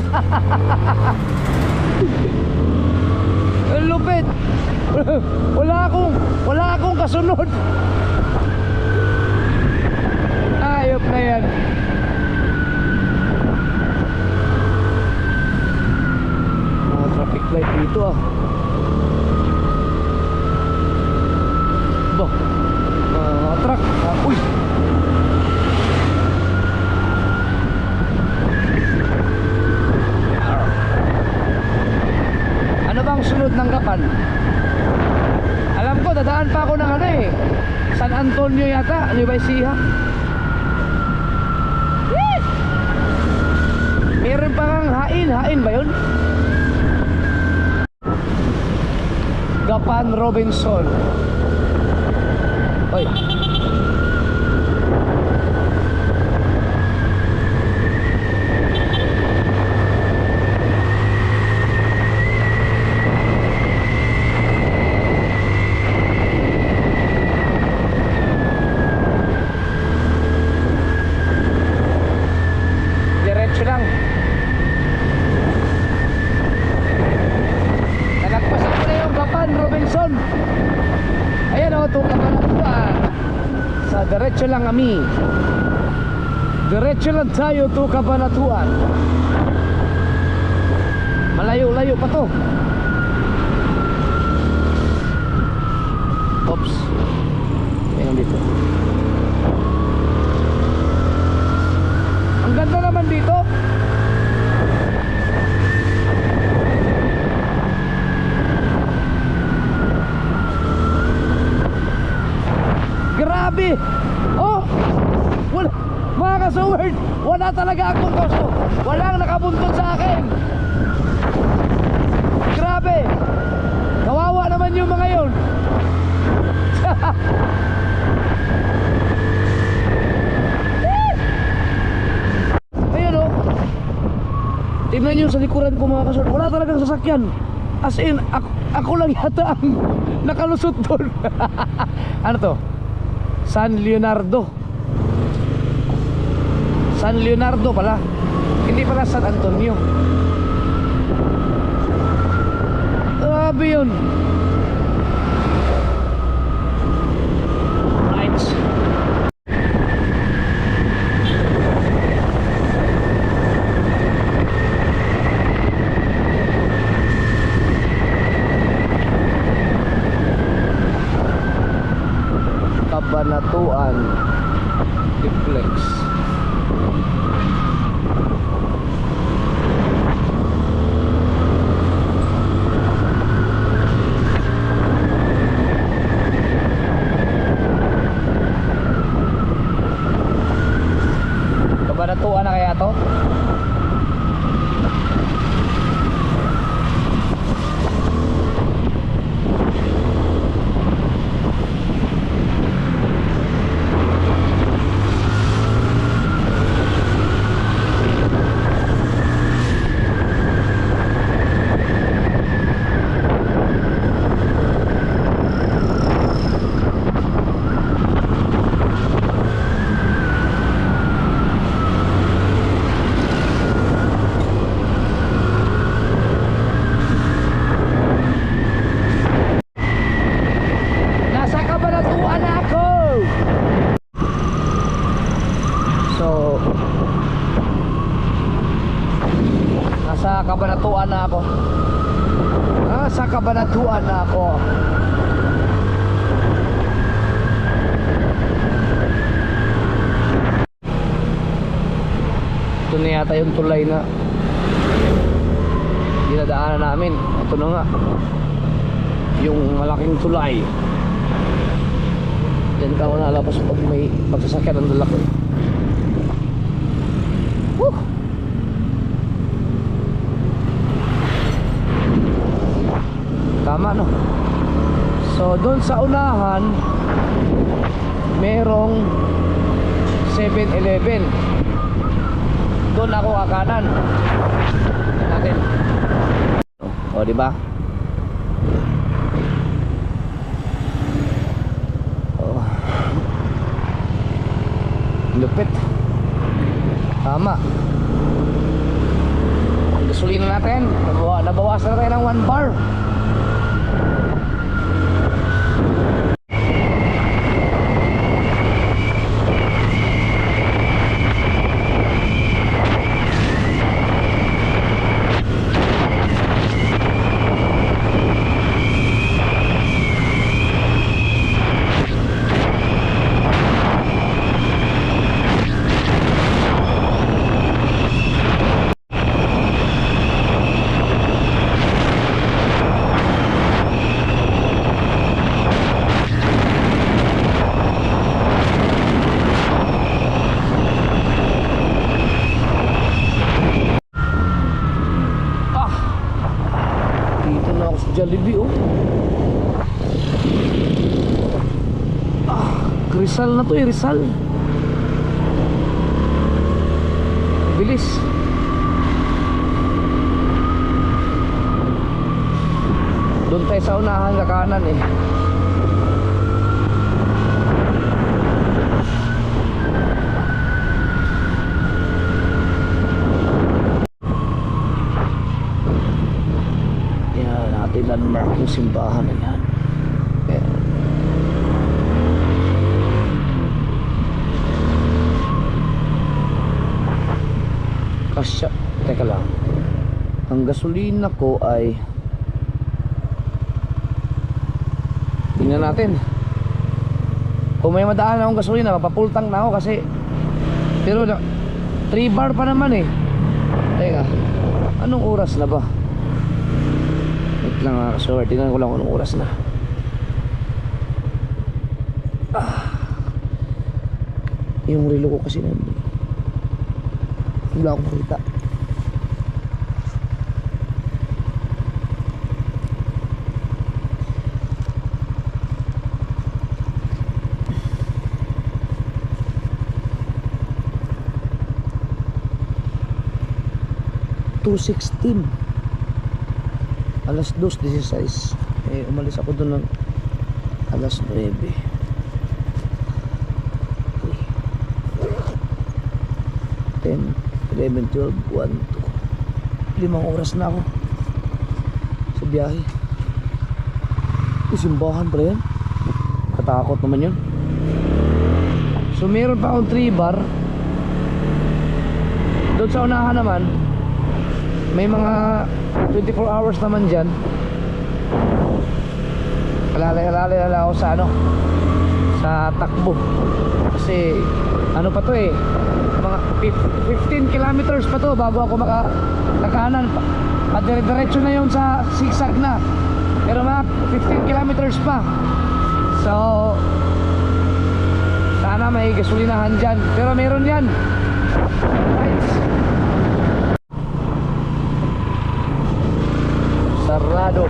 Lupit. Wala akong kasunod. Ayop na yan. Mga traffic light dito ah. Truck. Uy. Ano bang sunod ng Gapan? Alam ko dadaan pa ako ng ano eh, San Antonio yata, Nueva Ecija. Yes! Meron pa kang hain ba yun? Gapan Robinson. Oy. Diretso lang. Nalagpasan ko na yung Gapan Robinson. Ayan o, ito Kabanatuan. Sa diretso lang kami. Diretso lang tayo to Kabanatuan. Malayo-layo pa to. Oops. Ayan dito. Ang ganda naman dito. Grabe! Oh! Wala, mga ka-seward, wala talaga akong koso. Walang nakabuntun sa akin. Grabe! Kawawa naman yung mga yun. Ayun oh. Tingnan nyo sa likuran ko mga ka-seward. Wala talagang sasakyan. As in, ako lang yata ang nakalusot doon. Ano to? San Leonardo. San Leonardo pala. Hindi pala San Antonio. Grabe yun. Right. Kabanatuan Duplex. Kabanatuan na kaya to? Nasa Kabanatuan na ako. So, nasa Kabanatuan na ako. Nasa Kabanatuan na ako. Ito na yata yung tulay na dinadaanan namin. Ito na nga yung malaking tulay. Yan ka ako nalabas pag may pagsasakyan ng lalaki. Woo! Tama no. So doon sa unahan merong 7-Eleven. Doon ako kakanan natin. O di ba? Oh. Lupit. Tama. Gasolina natin. Nabawasan na tayo ng 1 bar. Rizal na to eh, Rizal. Bilis. Doon tayo sa unahan sa kanan eh. Yan, natin landmark yung simbahan na yan. Yan. Kasya, teka lang. Ang gasolina ko ay, tingnan natin. Kung may madaan akong gasolina, mapapultang na ako kasi, pero 3 bar pa naman eh. Teka, anong oras na ba? Wait lang mga kasor, tingnan ko lang anong oras na. Yung relo ko kasi nandun, wala akong makita. $2.16, alas 2:16. Umalis ako doon ng alas 9. Okay. 10, 11, 12, 1, 2. 5 oras na ako sa biyahe. Simbahan pala yan. Katakot naman yun. So meron pa akong 3 bar. Doon sa unahan naman may mga 24 hours naman dyan. Halalay na ako sa sa takbo. Kasi ano pa to eh, mga 15 kilometers pa to bago ako makakanan. Dire-diretso na yun sa zigzag na, pero mga 15 kilometers pa. So sana may gasolinahan dyan, pero meron yan. Right. Sarado.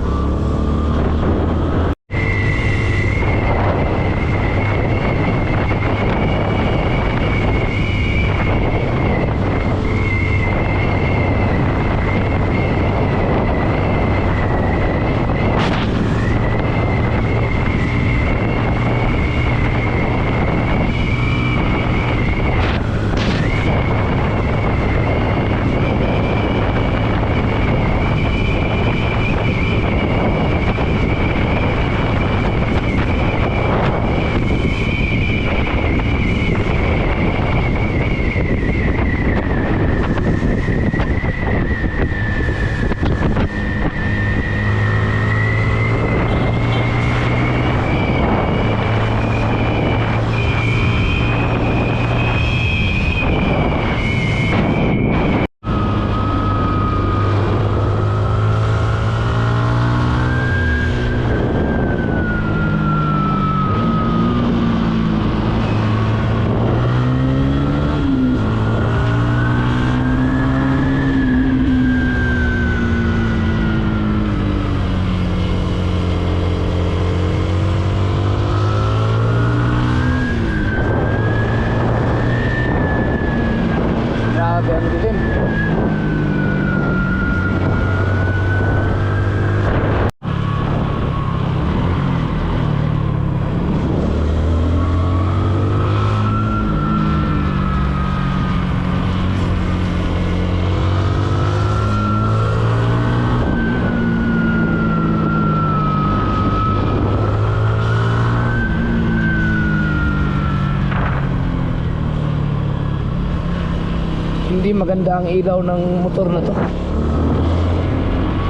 Hindi maganda ang ilaw ng motor na to.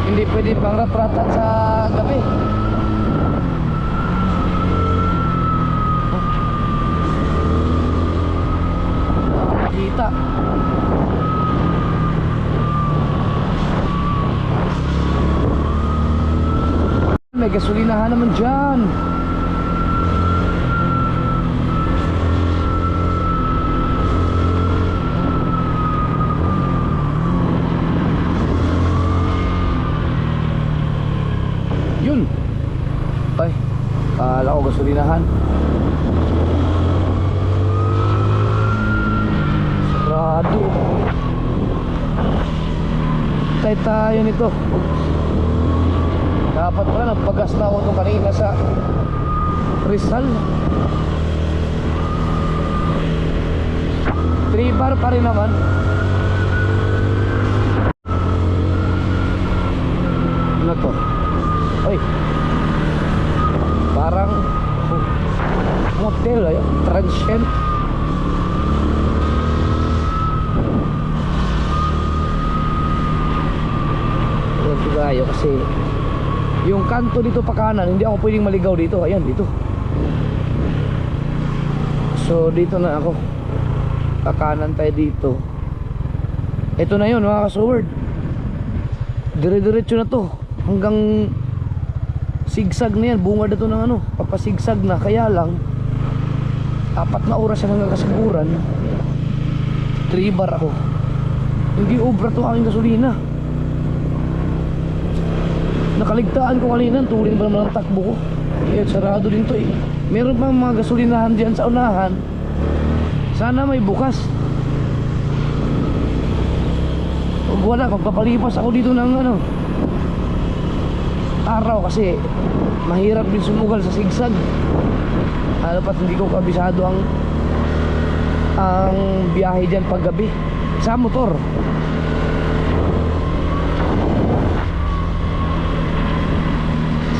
Hindi pwede pang rat-ratan sa gabi. Kita. May gasolinahan naman dyan. Yun. Ay, kala ko gasolinahan. tayo nito. Dapat pala nagpagas na ako itong kanina sa Rizal. 3 bar pa rin naman. Ano to? Oy, parang motel ay transient. Ito tayo kasi yung kanto dito pa kanan, hindi ako pwedeng maligaw dito. Ayan, dito. So dito na ako. Kakanan tayo dito. Ito na yun mga ka-sword. Dire-diretso na to hanggang sigsag na yan. Bungad na to ng ano, papasigsag na. Kaya lang 4 na oras yan hanggang kasiguran. 3 bar ako. Hindi obra to aking gasolina. Nakaligtaan ko kanina, tuloy ba naman ang takbo ko. Eh, sarado din to eh. Meron pa mga gasolinahan diyan sa unahan. Sana may bukas. Pag wala, magpapalipas ako dito ng ano, araw kasi mahirap din sumugal sa sigsag. Ano pat hindi ko kabisado ang biyahe dyan pag gabi sa motor.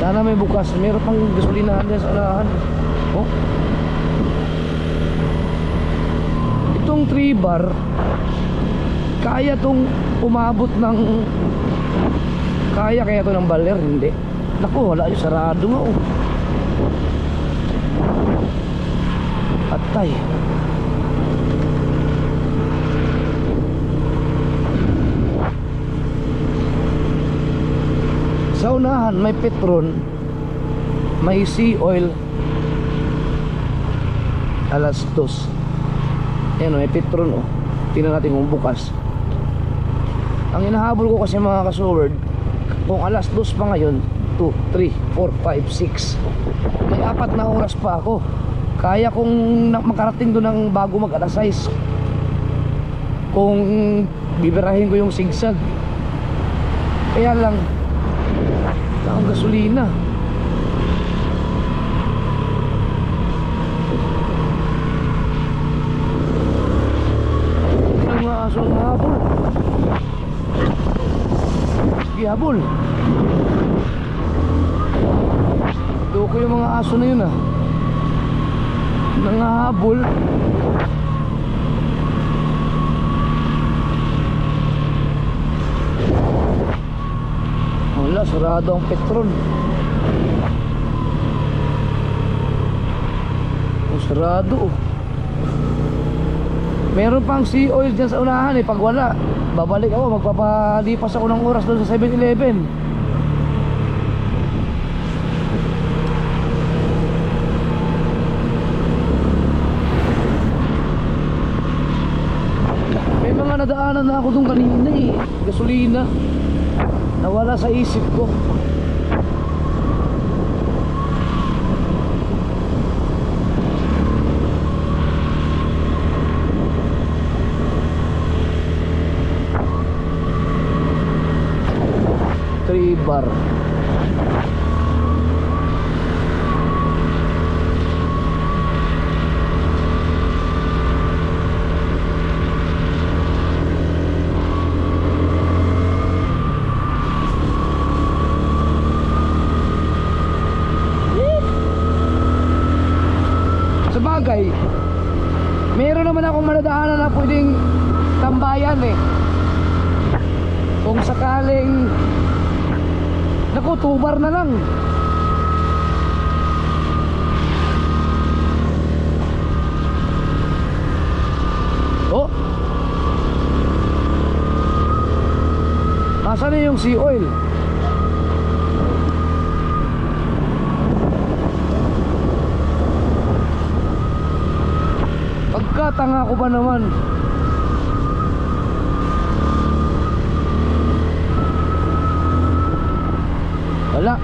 Sana may bukas. Meron pang gasolinahan dyan sa unahan. Oh, itong 3 bar kaya tong umabot ng kaya to ng Baler. Hindi. Naku, wala yung sarado nga oh. Patay. Sa unahan may Petron, may sea oil. Alas 2. Ayan o, may Petron o. Tingnan natin kung bukas. Ang hinahabol ko kasi mga ka-sword, kung alas 2 pa ngayon, 2, 3, 4, 5, 6, may 4 na oras pa ako. Kaya kung makarating doon ng bago mag alas 6, kung bibirahin ko yung sigsag. Kaya lang ang gasolina. Ang mga aso ang habol. Habol. Doko yung mga aso na yun ah. Nangahabol. Wala, sarado ang Petron. Oh, sarado oh. Meron pang sea oil dyan sa unahan eh. Pag wala, babalik ako, magpapalipas ako ng oras doon sa 7-Eleven. May mga nadaanan na ako doon kanina eh. Gasolina. Nawala sa isip ko. Bar. Sabagay, meron naman akong madadaanan na pwedeng tambayan eh. Kung sakaling naku, 2 bar na lang. Oh, asan na yung sea oil? Pagkatanga ko ba naman? Wala.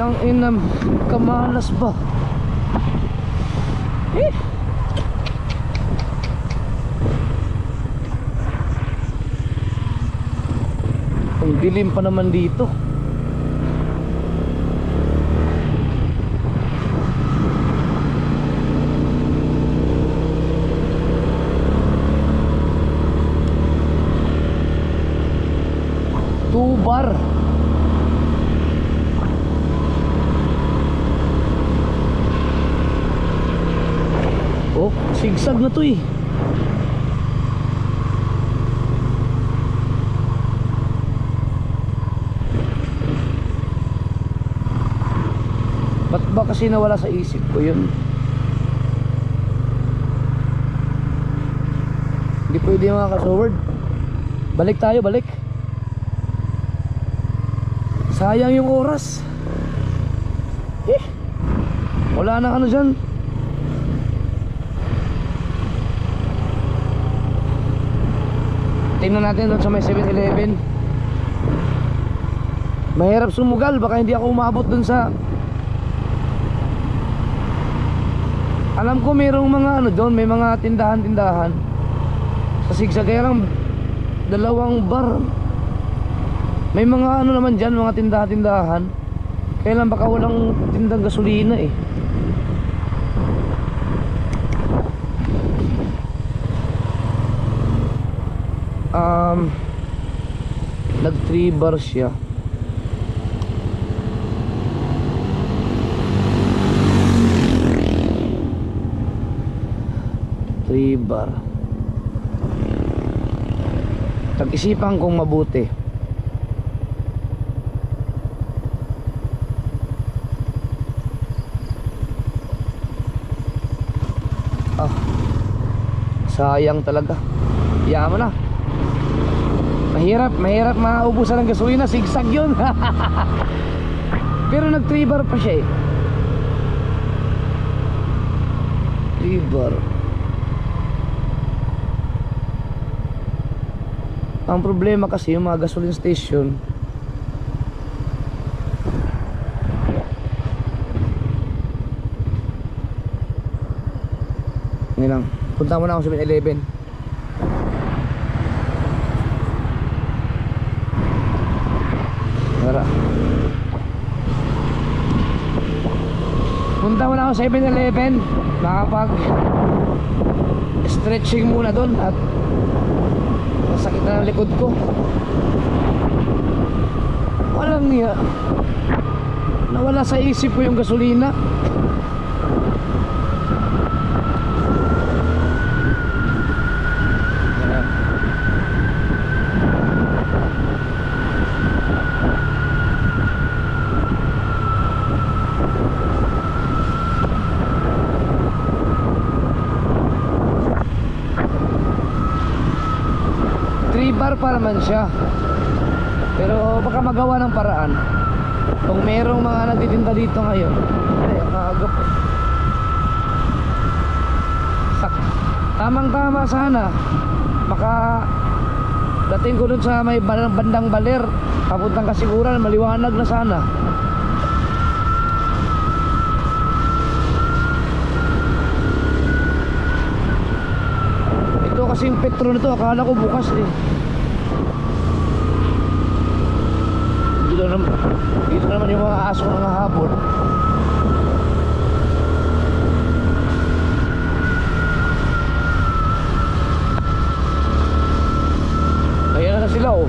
Putang ina, kamalas ba? Eh. Ang dilim pa naman dito. Bar. Oh, sigsag na to eh. Ba't ba kasi nawala sa isip ko yun? Hindi pwede mga ka-forward. Balik tayo, balik. Sayang yung oras. Wala na ano dyan. Tingnan natin doon sa may 7-Eleven. Mahirap sumugal, baka hindi ako umabot doon sa... Alam ko mayroong mga ano doon, may mga tindahan-tindahan sa sigsag, kaya lang dalawang bar. May mga ano naman dyan, mga tindahan-tindahan. Kaya lang baka walang tindang gasolina eh. Nag 3 bar siya. Bar. Pag-isipan kong mabuti. Sayang talaga. Yaman na. Mahirap maubusan ng gasolina. Sigsag yun. Pero nag 3 bar pa siya eh. 3 bar. Ang problema kasi yung mga gasoline station, hindi lang. Punta mo na ako sa 7-Eleven. Tara. Punta mo na ako sa 7-Eleven. Makapag stretching muna doon at masakit na ng likod ko. Walang niya. Nawala sa isip ko yung gasolina. Bar pa naman siya, pero baka magawa ng paraan kung merong mga nagtitinda dito ngayon. Ay, kaagap. Tamang tama sana, maka dating ko dun sa may bandang Baler papuntang Kasiguran, maliwanag na sana. Ito kasing petro nito, akala ko bukas eh. Dito naman yung mga aso ng hapon. Ayan na sila oh.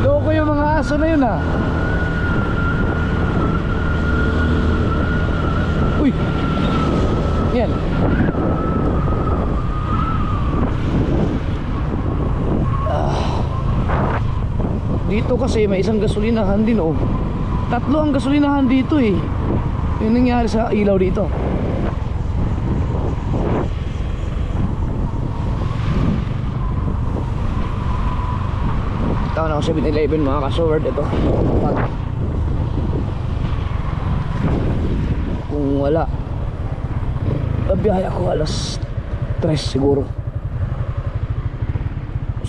Loko yung mga aso na yun ah. Uy, yan. Dito kasi may isang gasolinahan din oh. Tatlo ang gasolinahan dito eh. Yung nangyari sa ilaw dito. Ito na ako 7-Eleven mga ka-sword. Ito kung wala, babiyahe ako alas 3 siguro.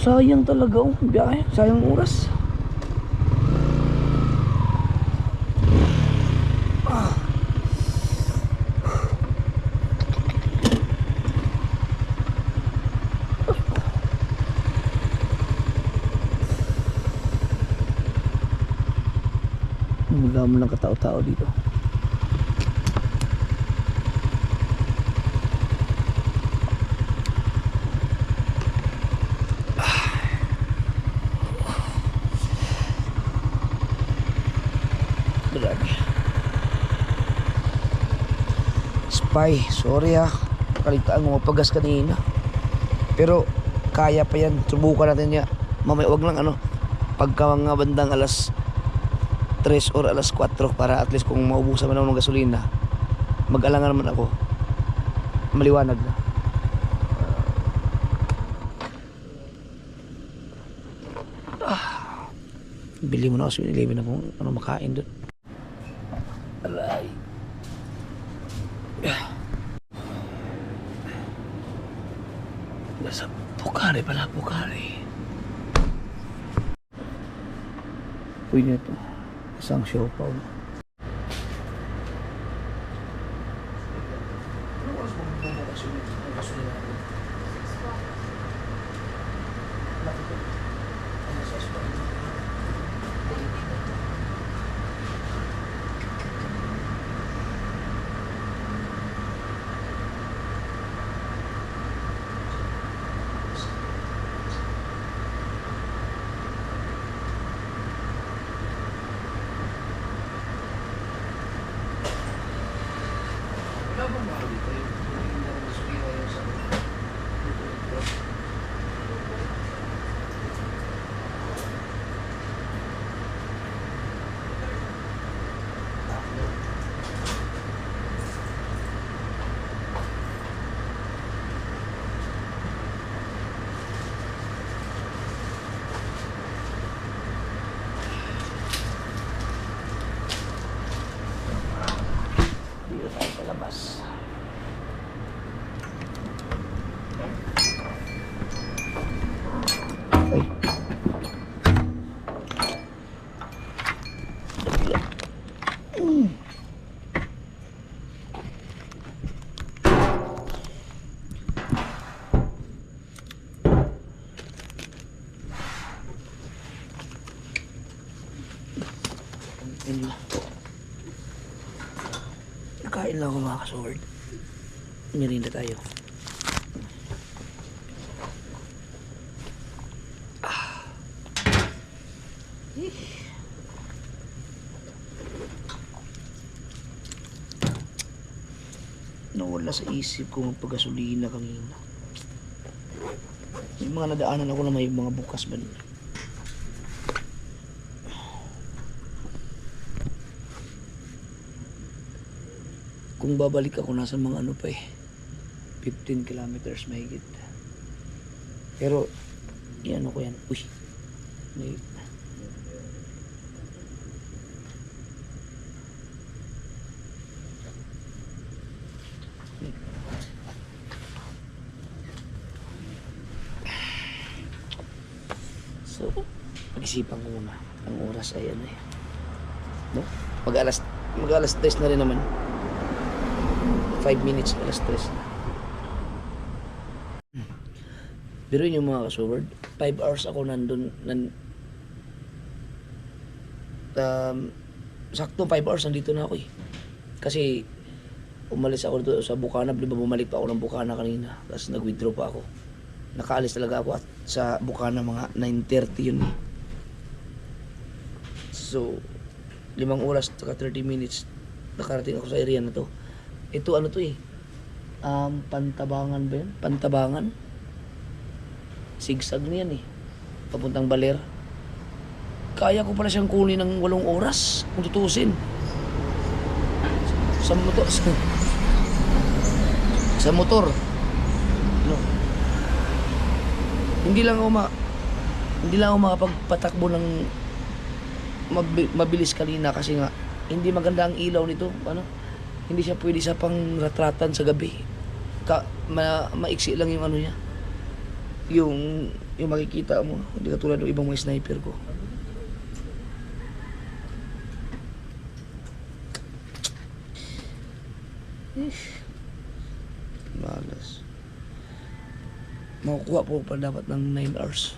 Sayang talaga oh. Biyahe. Sayang oras. Wala mo ng katao-tao dito. Grabe. Spy, sorry ha. Kalitaan mo mapagas kanina. Pero kaya pa yan. Subukan natin niya. Mamaya wag lang ano. Pagka mga bandang alas 3 or alas 4 para at least kung maubusan man ako ng gasolina, mag-alangan naman ako. Maliwanag na. Bili mo na ako sa 7-Eleven na kung ano makain doon. Aray. Nasa Pukari pala, Pukari. Uy na ito. Isang siopaw. Dito tayo sa labas. Ay. Nakain lang ako mga kasword. Merinda tayo. Nawala sa isip ko magpagasolina kanina. May mga nadaanan ako na may mga bukas ba nila. Kung babalik ako nasa mga ano pa 15 kilometers mahigit. Pero iyan ko yan. Uy. May So, pag-isipan ko muna. Ang oras ay ano no? Mag-alas 3 na rin naman. 5 minutes, alas 3 na. Pero yun yung mga kasword, 5 hours ako nandun, sakto 5 hours nandito na ako eh. Kasi umalis ako dito sa Bukana, di ba bumalik pa ako ng Bukana kanina, tapos nag-withdraw pa ako. Nakaalis talaga ako at sa Bukana mga 9:30 yun eh. So, 5 oras, 30 minutes, nakarating ako sa area na to. Ito ano to eh, Pantabangan ba yun? Pantabangan? Sigsag na yan eh, papuntang Baler. Kaya ko pala siyang kunin ng 8 oras, kung tutusin. Sa motor, sa motor. No. Hindi lang ako makapagpatakbo ng mabilis kanina kasi nga hindi maganda ang ilaw nito, ano? Hindi siya pwede sa pang-ratratan sa gabi. Maiksi lang yung ano niya. yung makikita mo. Hindi katulad ng ibang mga sniper ko. Malas. Makukuha po pa dapat ng 9 hours.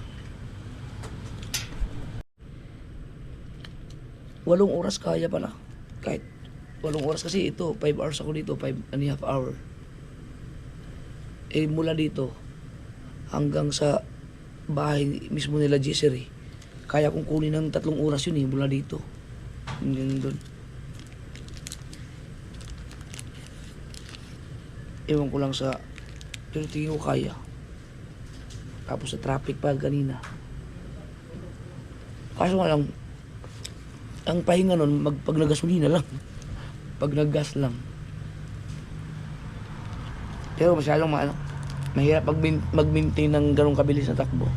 8 oras kaya pala. Kahit 8 oras kasi ito, 5 hours ako dito, 5.5 hour. Eh mula dito hanggang sa bahay mismo nila Jessere, kaya kong kunin ng 3 oras yun mula dito. Hanggang doon. Ewan ko lang sa, pero tingin ko kaya. Tapos sa traffic pa kanina. Kaso nga lang, ang pahinga nun, pag nagasolina lang. Pag naggas lang. Pero masyadong mahirap mag-maintain ng ganong kabilis na takbo.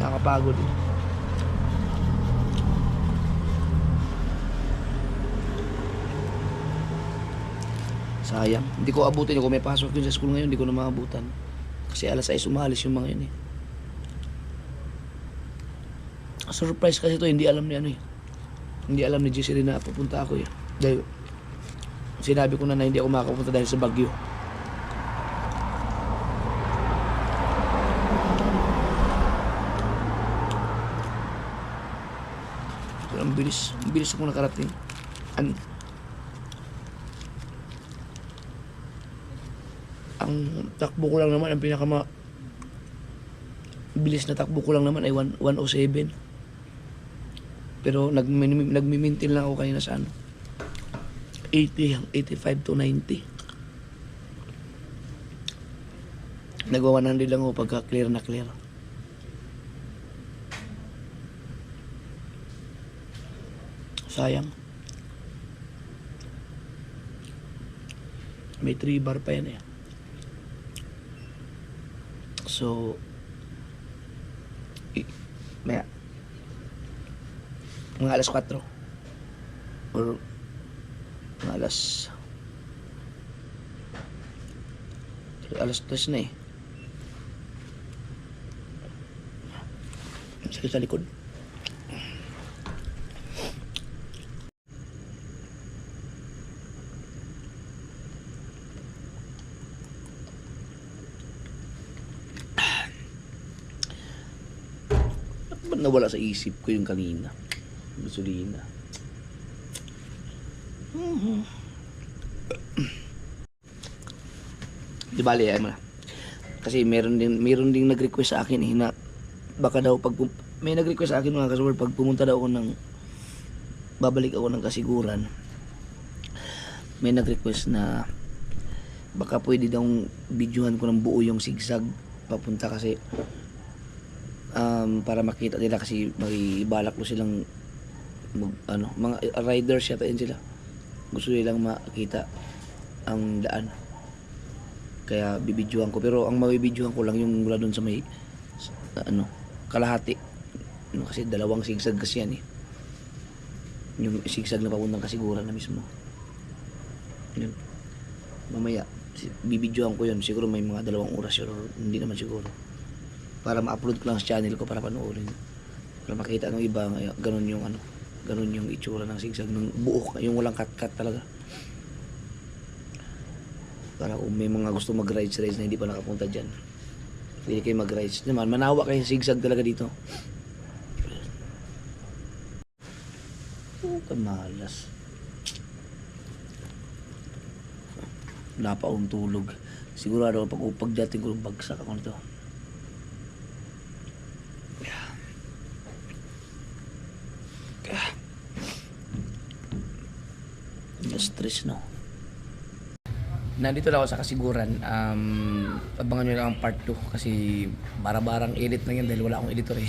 Nakakapagod eh. Sayang. Hindi ko abutin. Kung may pasok yun sa school ngayon, hindi ko na maabutan. Kasi alas 6 umalis yung mga yun eh. Surprise kasi to, hindi alam ni ano eh. Hindi alam ni Jessere na pupunta ako eh. Dahil sinabi ko na hindi ako makapunta dahil sa bagyo. Pero ang bilis ako nakarating. Ang takbo ko lang naman, ang bilis na takbo ko lang naman ay 107. Pero nagmi-maintain lang ako kanina sa 80, 85 to 90. Nagwa 100 lang ako pagka clear na clear. Sayang. May 3 bar pa yan eh. So, maya. Mga alas 4 or mga alas 3 na eh. Sakit sa likod. Ba't nawala sa isip ko yung kanina? Gasolina. Di bali ay mo na. Kasi meron ding nag-request sa akin na baka daw may nag-request sa akin mga kasawar pag pumunta daw ako babalik ako ng kasiguran. May nag-request na baka pwede daw videohan ko ng buo yung zigzag papunta kasi para makita nila kasi may balak ko silang mga riders yata yun sila. Gusto nilang makita ang daan. Kaya bibidyohan ko. Pero ang mabibidyohan ko lang yung mula doon sa may kalahati. Kasi 2 sigsag kasi yan eh. Yung sigsag na papuntang kasiguran na mismo. Yun. Mamaya bibidyohan ko yun. Siguro may mga 2 oras yun or hindi naman siguro. Para ma-upload ko lang sa channel ko para panoorin. Para makita ng iba, ganun yung itsura ng sigsag ng buo, yung walang cut-cut talaga. Para kung may mga gusto mag-rides na hindi pa nakapunta dyan, pwede kayo mag-rides naman. Manawa kayo sigsag talaga dito. Kamalas. Napaong tulog. Sigurado pag upag dating ko bagsak ako nito. Stress no. Nandito lang ako sa kasiguran. Abangan nyo lang ang part 2 kasi barang edit na yan dahil wala akong editor eh.